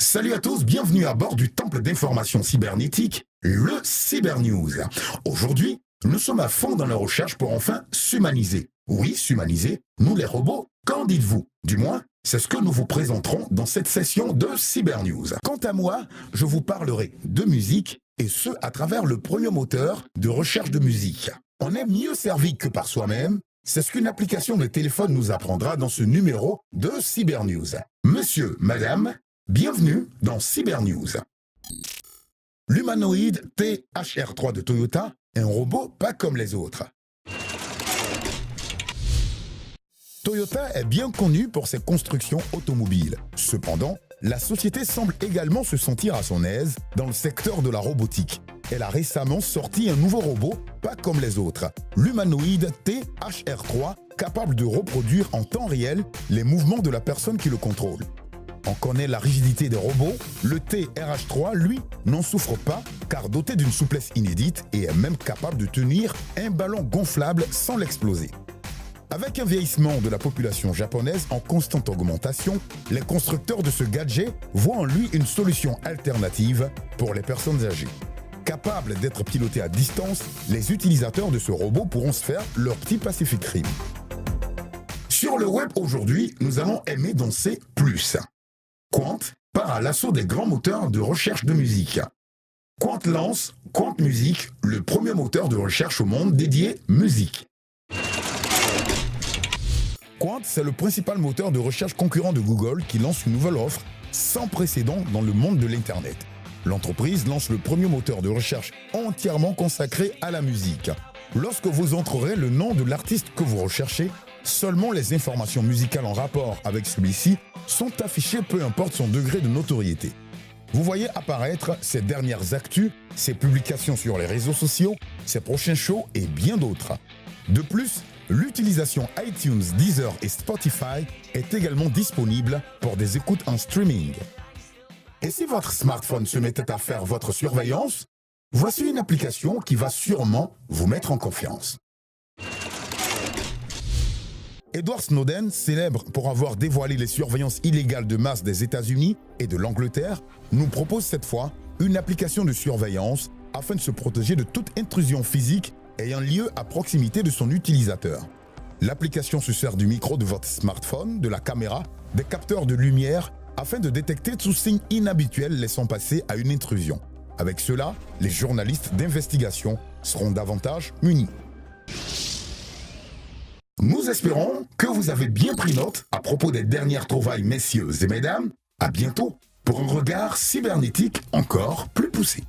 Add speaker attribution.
Speaker 1: Salut à tous, bienvenue à bord du temple d'information cybernétique, le Cybernews. Aujourd'hui, nous sommes à fond dans la recherche pour enfin s'humaniser. Oui, s'humaniser, nous les robots, qu'en dites-vous? Du moins, c'est ce que nous vous présenterons dans cette session de Cybernews. Quant à moi, je vous parlerai de musique, et ce, à travers le premier moteur de recherche de musique. On est mieux servi que par soi-même, c'est ce qu'une application de téléphone nous apprendra dans ce numéro de Cybernews. Monsieur, madame, bienvenue dans Cybernews. L'humanoïde THR3 de Toyota est un robot pas comme les autres. Toyota est bien connue pour ses constructions automobiles. Cependant, la société semble également se sentir à son aise dans le secteur de la robotique. Elle a récemment sorti un nouveau robot, pas comme les autres, l'humanoïde THR3, capable de reproduire en temps réel les mouvements de la personne qui le contrôle. On connaît la rigidité des robots, le TRH3, lui, n'en souffre pas car doté d'une souplesse inédite et est même capable de tenir un ballon gonflable sans l'exploser. Avec un vieillissement de la population japonaise en constante augmentation, les constructeurs de ce gadget voient en lui une solution alternative pour les personnes âgées. Capables d'être pilotés à distance, les utilisateurs de ce robot pourront se faire leur petit Pacific Rim. Sur le web aujourd'hui, nous allons aimer danser plus. Quant part à l'assaut des grands moteurs de recherche de musique. Quant lance Quant Music, le premier moteur de recherche au monde dédié musique. Quant, c'est le principal moteur de recherche concurrent de Google qui lance une nouvelle offre sans précédent dans le monde de l'Internet. L'entreprise lance le premier moteur de recherche entièrement consacré à la musique. Lorsque vous entrerez le nom de l'artiste que vous recherchez, seulement les informations musicales en rapport avec celui-ci sont affichées, peu importe son degré de notoriété. Vous voyez apparaître ses dernières actus, ses publications sur les réseaux sociaux, ses prochains shows et bien d'autres. De plus, l'utilisation iTunes, Deezer et Spotify est également disponible pour des écoutes en streaming. Et si votre smartphone se mettait à faire votre surveillance, voici une application qui va sûrement vous mettre en confiance. Edward Snowden, célèbre pour avoir dévoilé les surveillances illégales de masse des États-Unis et de l'Angleterre, nous propose cette fois une application de surveillance afin de se protéger de toute intrusion physique ayant lieu à proximité de son utilisateur. L'application se sert du micro de votre smartphone, de la caméra, des capteurs de lumière afin de détecter tout signe inhabituel laissant passer à une intrusion. Avec cela, les journalistes d'investigation seront davantage munis. Nous espérons que vous avez bien pris note à propos des dernières trouvailles, messieurs et mesdames. À bientôt pour un regard cybernétique encore plus poussé.